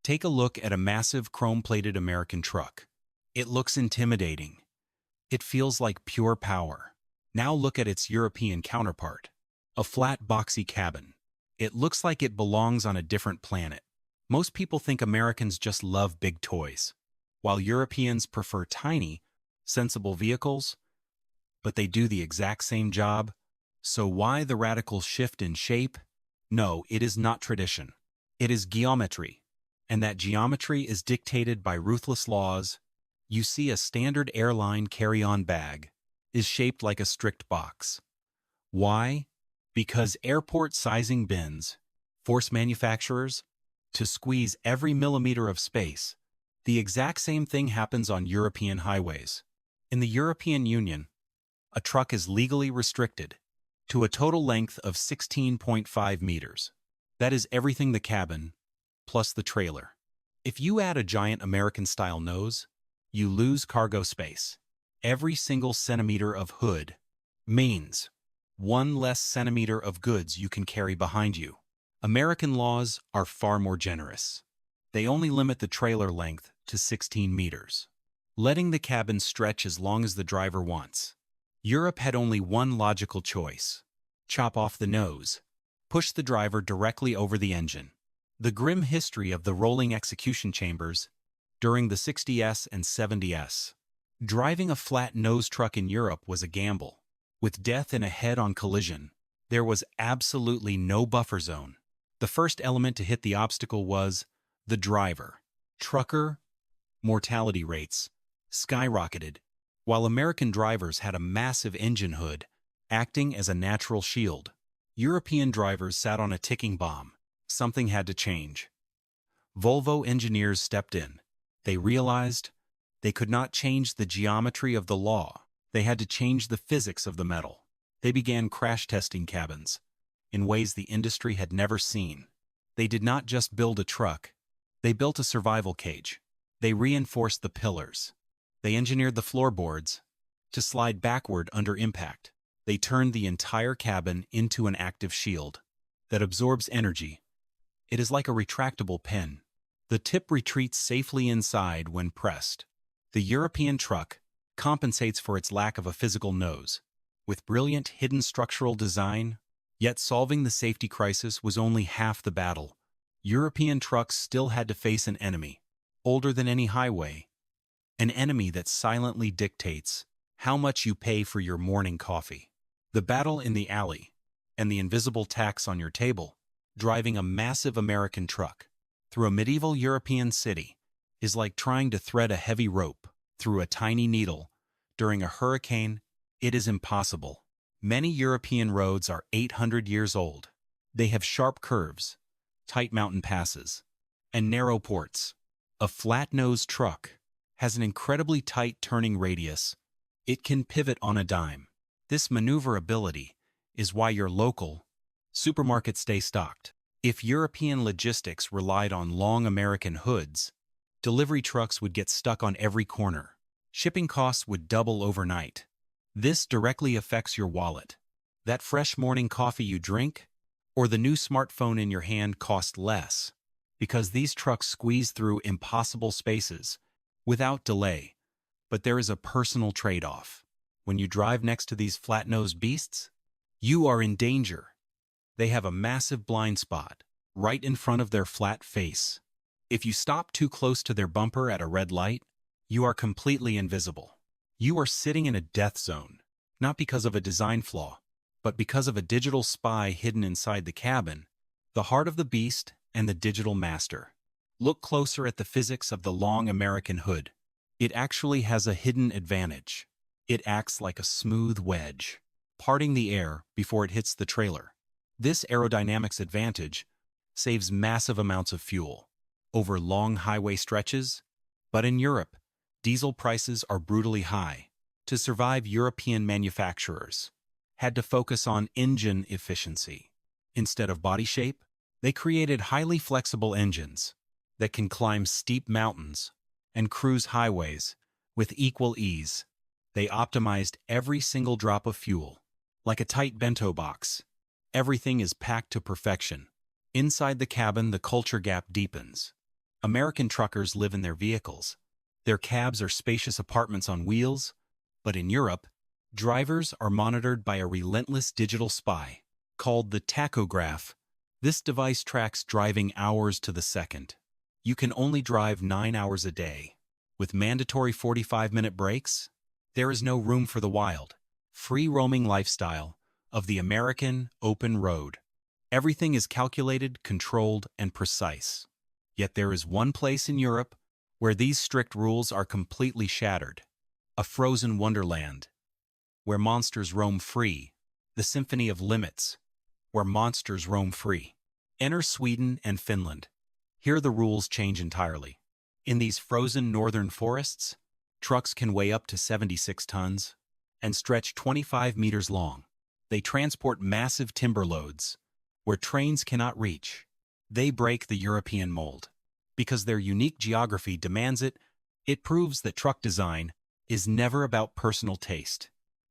Take a look at a massive chrome-plated American truck. It looks intimidating. It feels like pure power. Now look at its European counterpart. A flat, boxy cabin. It looks like it belongs on a different planet. Most people think Americans just love big toys, while Europeans prefer tiny, sensible vehicles, but they do the exact same job. So why the radical shift in shape? No, it is not tradition. It is geometry, and that geometry is dictated by ruthless laws. You see, a standard airline carry-on bag is shaped like a strict box. Why? Because airport sizing bins force manufacturers to squeeze every millimeter of space. The exact same thing happens on European highways. In the European Union, a truck is legally restricted to a total length of 16.5 meters. That is everything: the cabin, plus the trailer. If you add a giant American-style nose, you lose cargo space. Every single centimeter of hood means one less centimeter of goods you can carry behind you. American laws are far more generous. They only limit the trailer length to 16 meters, letting the cabin stretch as long as the driver wants. Europe had only one logical choice: chop off the nose, push the driver directly over the engine. The grim history of the rolling execution chambers during the 60s and 70s. Driving a flat-nose truck in Europe was a gamble. With death in a head-on collision, there was absolutely no buffer zone. The first element to hit the obstacle was the driver. Trucker mortality rates skyrocketed, while American drivers had a massive engine hood acting as a natural shield. European drivers sat on a ticking bomb. Something had to change. Volvo engineers stepped in. They realized they could not change the geometry of the law. They had to change the physics of the metal. They began crash testing cabins in ways the industry had never seen. They did not just build a truck. They built a survival cage. They reinforced the pillars. They engineered the floorboards to slide backward under impact. They turned the entire cabin into an active shield that absorbs energy. It is like a retractable pen. The tip retreats safely inside when pressed. The European truck compensates for its lack of a physical nose with brilliant hidden structural design, yet solving the safety crisis was only half the battle. European trucks still had to face an enemy, older than any highway, an enemy that silently dictates how much you pay for your morning coffee. The battle in the alley and the invisible tax on your table. Driving a massive American truck through a medieval European city is like trying to thread a heavy rope through a tiny needle. During a hurricane, it is impossible. Many European roads are 800 years old. They have sharp curves, tight mountain passes, and narrow ports. A flat-nosed truck has an incredibly tight turning radius. It can pivot on a dime. This maneuverability is why your local supermarkets stay stocked. If European logistics relied on long American hoods, delivery trucks would get stuck on every corner. Shipping costs would double overnight. This directly affects your wallet. That fresh morning coffee you drink, or the new smartphone in your hand, cost less, because these trucks squeeze through impossible spaces without delay. But there is a personal trade-off. When you drive next to these flat-nosed beasts, you are in danger. They have a massive blind spot right in front of their flat face. If you stop too close to their bumper at a red light, you are completely invisible. You are sitting in a death zone, not because of a design flaw, but because of a digital spy hidden inside the cabin, the heart of the beast and the digital master. Look closer at the physics of the long American hood. It actually has a hidden advantage. It acts like a smooth wedge, parting the air before it hits the trailer. This aerodynamics advantage saves massive amounts of fuel over long highway stretches, but in Europe, diesel prices are brutally high. To survive, European manufacturers had to focus on engine efficiency. Instead of body shape, they created highly flexible engines that can climb steep mountains and cruise highways with equal ease. They optimized every single drop of fuel, like a tight bento box. Everything is packed to perfection. Inside the cabin, the culture gap deepens. American truckers live in their vehicles. Their cabs are spacious apartments on wheels, but in Europe, drivers are monitored by a relentless digital spy called the tachograph. This device tracks driving hours to the second. You can only drive 9 hours a day. With mandatory 45-minute breaks, there is no room for the wild, free-roaming lifestyle of the American open road. Everything is calculated, controlled, and precise. Yet there is one place in Europe where these strict rules are completely shattered. A frozen wonderland, where monsters roam free. The symphony of limits, where monsters roam free. Enter Sweden and Finland. Here the rules change entirely. In these frozen northern forests, trucks can weigh up to 76 tons and stretch 25 meters long. They transport massive timber loads where trains cannot reach. They break the European mold. Because their unique geography demands it, it proves that truck design is never about personal taste,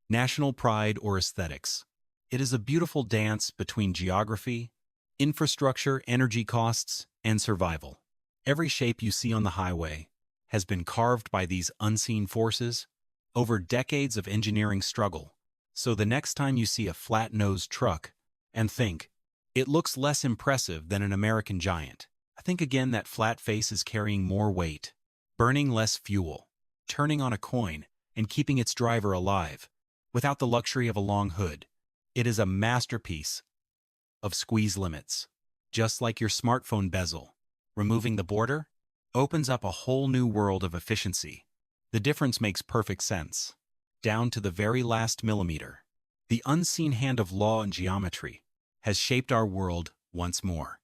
national pride, or aesthetics. It is a beautiful dance between geography, infrastructure, energy costs, and survival. Every shape you see on the highway has been carved by these unseen forces over decades of engineering struggle. So the next time you see a flat-nosed truck and think, it looks less impressive than an American giant, I think again that flat face is carrying more weight, burning less fuel, turning on a coin, and keeping its driver alive, without the luxury of a long hood. It is a masterpiece of squeeze limits. Just like your smartphone bezel, removing the border opens up a whole new world of efficiency. The difference makes perfect sense, down to the very last millimeter. The unseen hand of law and geometry has shaped our world once more.